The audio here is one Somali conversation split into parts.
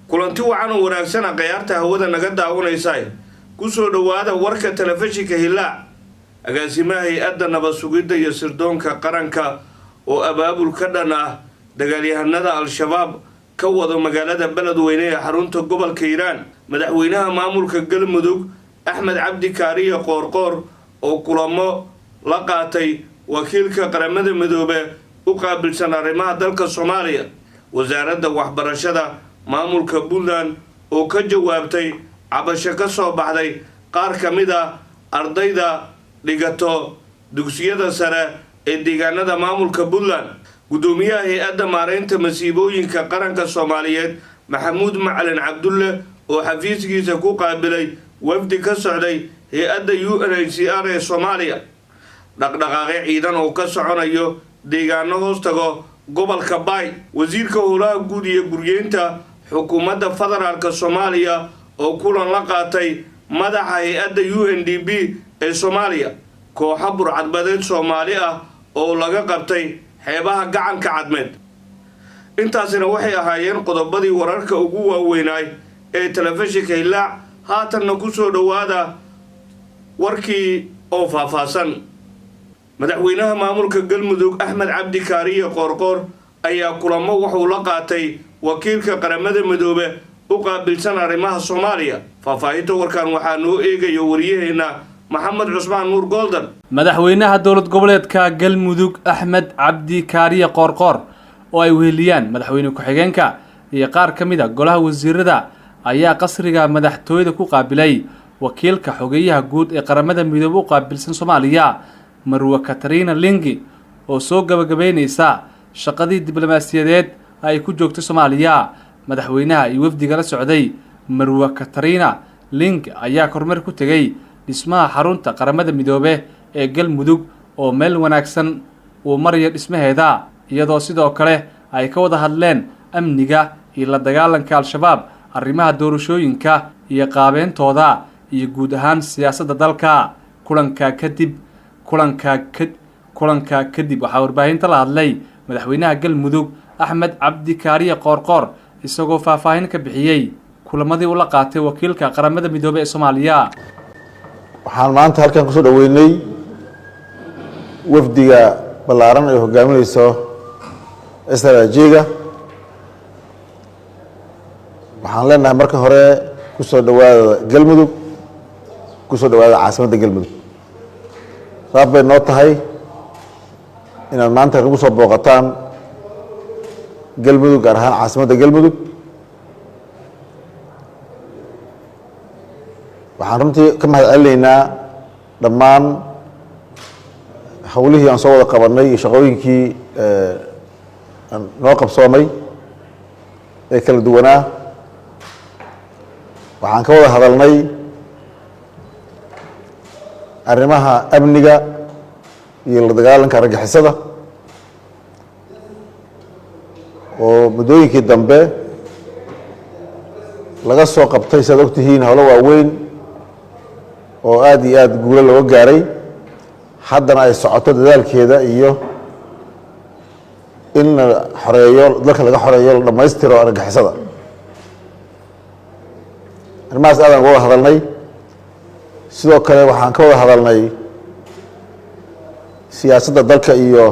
kulanti wacan oo wanaagsan aqayaarta hawada naga daawanaysa ku soo dhawaada warka telefishinka Hilaac agaasimaha hay'adda nabad sugidda iyo sirdoonka qaranka oo abaabul ka dhan ah dagaalyahanada al-shabaab ka wada magaalada Beledweyne ee xarunta gobolka Hiiraan madaxweynaha maamulka Galmudug Axmed Cabdi Kaariye Qoorqoor oo kulamo la qaatay wakiilka qaramada midoobe u qaabilsan arrimaha dalka Soomaaliya wasaaradda waxbarashada maamulka Puntland oo ka jawaabtay cabasho ka soo baxday qaar kamid ah ardayda dhigato dugsiyada sare ee deegaanada maamulka Puntland gudoomiyaha hay'adda maareynta masiibooyinka qaranka Soomaaliyeed Maxamuud Macalin Cabdulle oo xafiiskiisa ku qaabilay wafdi ka socday hay'adda UNHCR ee Soomaaliya dhaqdhaqaaqyo ciidan oo ka soconayo deegaano hoos tago gobolka Bay wasiirka howlaha guud iyo guryeynta xukuumadda federaalka Soomaaliya oo kulan la qaatay madaxa hay'adda UNDP ee Soomaaliya kooxo burcadbadeed Soomaali ah oo laga qabtay xeebaha gacanka cadmeed intaasina waxay ahaayeen qodobadii wararka ugu waaweynay ee telefishinka Hilaac haatanna ku soo dhawaada warkii oo faahfaahsan madaxweynaha maamulka Galmudug Axmed Cabdi Kaariye Qoorqoor ayaa kulamo wuxuu la qaatay wakiilka qaramada midoobe u qaabilsan arrimaha Soomaaliya faahfaahinta warkan waxaa noo eegayo wariyaheena Maxamed Cusmaan Nuur Golden madaxweynaha dowlad goboleedka Galmudug Axmed Cabdi Kaariye Qoorqoor oo ay weheliyaan madaxweyne ku-xigeenka iyo qaar kamid ah golaha wasiirada ayaa qasriga madaxtooyada ku qaabilay wakiilka xogeyaha guud ee qaramada midoobe u qaabilsan Soomaaliya Marwa Katarina Lingi oo soo gabagabeynaysa shaqadii diblomaasiyadeed ay ku joogtay Soomaaliya madaxweynaha iyo wafdiga la socday Marwa Katarina Lingi ayaa kormeer ku tagay dhismaha xarunta qaramada midoobe ee Galmudug oo meel wanaagsan uu mariyo dhismaheeda iyadoo sidoo kale ay ka wada hadleen amniga iyo la dagaalanka al-shabaab arrimaha doorashooyinka iyo qaabeentooda iyo guud ahaan siyaasadda dalka kulanka kadib waxaa warbaahinta la hadlay madaxweynaha Galmudug Axmed Cabdi Kaariye Qoorqoor isagoo faahfaahin ka bixiyay kulamadii uu la qaatay wakiilka qaramada midoobe ee Soomaaliya waxaan maanta halkan ku soo dhaweynay wafdiga ballaaran ee hogaaminayso Israajiga waxaan leenahay marka hore ku soo dhawaada Galmudug ku soo dhawaada caasimadda Galmudug sabab bay noo tahay inaad maanta ugu soo booqataan Galmudug gaar ahaan caasimadda Galmudug waxaan runtii ka mahadcelinaynaa dhammaan hawlihii aan soo wada qabanay iyo shaqooyinkii noo qabsoomay ee kala duwanaa waxaan ka wada hadalnay arrimaha amniga iyo la dagaalanka argagixisada oo muddooyinkii dambe laga soo qabtay sidaad ogtihiin howlo waaweyn oo aad iyo aad guulo looga gaaray haddana ay socoto dadaalkeeda iyo in la xoreeyo dalka laga xoreeyo la dhammaystiro argagixisada arrimahaas aadaan uga wada hadalnay sidoo kale waxaan ka wada hadalnay siyaasadda dalka iyo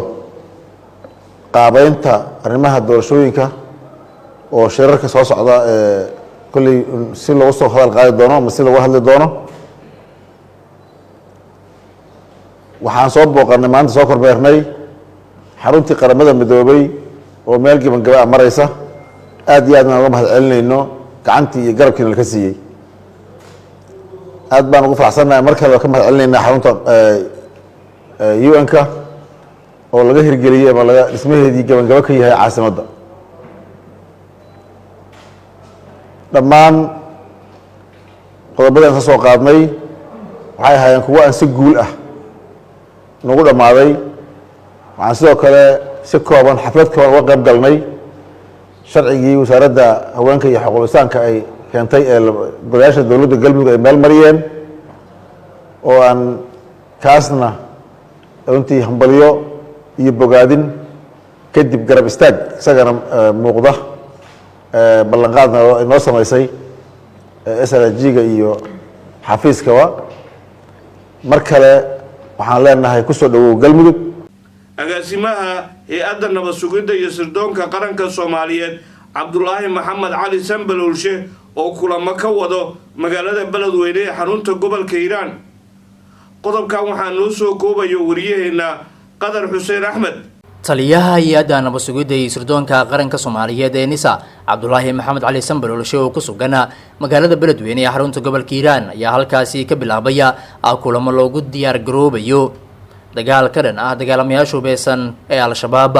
qaabeynta arrimaha doorashooyinka oo shirarka soo socda ee kolley si loogu soo hadal qaadi doono ama si looga hadli doono waxaan soo booqanay maanta soo kormeernay xaruntii qaramada midoobay oo meel gabagaba maraysa aad iyo aad baan uga mahadcelinayno gacantii iyo garabkiina laka siiyey aad baan ugu faraxsannahay mar kale ka mahadcelinaynaa xarunta UN-ka oo laga hirgeliyey ama laga dhismaheedii gabagabo ka yahay caasimadda dhammaan qodobadaan ka soo qaadnay waxay ahaayeen kuwo aan si guul ah nagu dhammaaday waxaan sidoo kale si kooban xaflad kooban uga qayb galnay sharcigii wasaaradda haweenka iyo xuquuq insaanka ay keentay ee golayaasha dowladda Galmudug ay meel mariyeen oo aan kaasna runtii hambalyo iyo bogaadin kadib garab istaag isagana muuqda ballanqaadna inoo samaysay SRG-ga iyo xafiiskaba mar kale waxaan leenahay kusoo dhawow galmudug. agaasimaha hay-adda nabad sugidda iyo sirdoonka qaranka Soomaaliyeed Cabdulaahi Maxamed Cali Sanbalolshe oo kulamo ka wado magaalada Beledweyne ee xarunta gobolka Hiiraan. qodobkan waxaa noo soo koobayo wariyaheena Qadar Xuseen Axmed. taliyaha hay-adda nabad sugidda iyo sirdoonka qaranka Soomaaliyeed ee NISA Cabdulaahi Maxamed Cali Sanbalolshe oo ku sugan magaalada Beledweyne ee xarunta gobolka Hiiraan ayaa halkaasi ka bilaabaya kulamo loogu diyaar garoobayo dagaal ka dhan ah dagaalamayaasha hubeysan ee Al-Shabaab.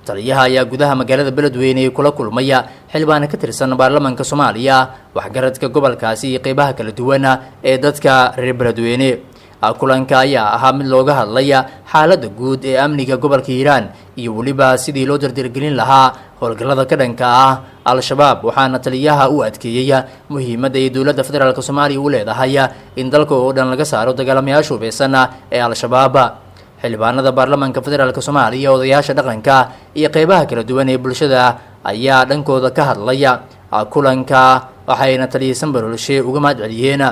taliyaha ayaa gudaha magaalada Beledweyne kula kulmaya xildhibaan ka tirsan baarlamaanka Soomaaliya waxgaradka gobolkaasi iyo qeybaha kala duwan ee dadka reer Beledweyne. kulanka ayaa ahaa mid looga hadlaya xaaladda guud ee amniga gobolka Hiiraan iyo waliba sidii loo dardargelin lahaa howlgallada ka dhanka ah Al-Shabaab. waxaana taliyaha u adkeeyay muhiimadda ay dowladda federaalka Soomaaliya u leedahay in dalka oo dhan laga saaro dagaalamayaasha hubeysan ee Al-Shabaab. xildhibaanada baarlamaanka federaalka Soomaaliya odayaasha dhaqanka iyo qeybaha kala duwan ee bulshada ayaa dhankooda ka hadlaya kulanka waxayna taliye Sanbalolshe uga mahadceliyeen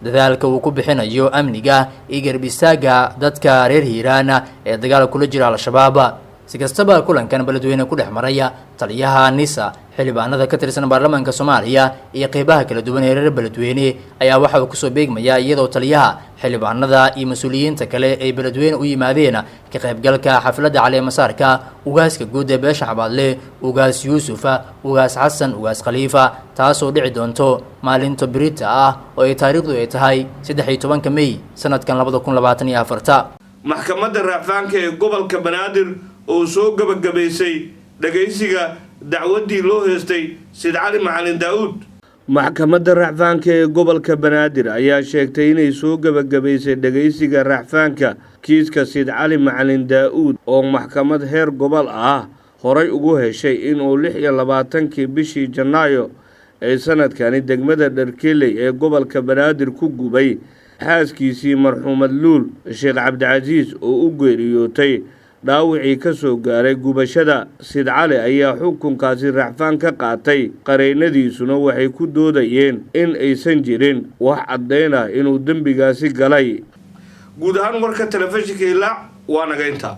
dadaalka uu ku bixinayo amniga iyo garab istaaga dadka reer Hiiraan ee dagaalka kula jira Al-Shabaab. si kastaba kulankan Beledweyne ku dhex maraya taliyaha NISA xildhibaanada ka tirsan baarlamaanka Soomaaliya iyo qeybaha kala duwan ee reer Beledweyne ayaa waxa uu kusoo beegmaya iyadoo taliyaha xildhibaanada iyo mas'uuliyiinta kale ay Beledweyne u yimaadeen ka qaybgalka xafladda caleemasaarka ugaaska guud ee beesha Xabaadle ugaas Yuusuf ugaas Xasan ugaas Khalifa taasoo dhici doonto maalinta Birita ah oo ay taariikhdu ay tahay 13 May sanadkan 2024. maxkamadda raafaanka ee gobolka Banaadir oo soo gabagabaysay dhageysiga dacwadii loo heestay Said Cali Macalin Daawud. maxkamadda raafaanka ee gobolka Banaadir ayaa sheegtay inay soo gabagabaysay dhageysiga raafaanka kiiska Said Cali Macalin Daawud oo maxkamad heer gobol ah horay ugu heshay inuu 26 bishii Janaayo ee sanadkani degmada Dharkeley ee gobolka Banaadir ku gubay xaaskiisii marxuumad Luul Sheekh Cabdicasiis oo u geeriyootay dhaawacii ka soo gaaray gubashada. Said Cali ayaa xukunkaasi racfaan ka qaatay qareynadiisuna waxay ku doodayeen in aysan jirin wax caddeyn ah inuu dembigaasi galay. guud ahaan warka telefishinka Hiilaa waa naga intaa.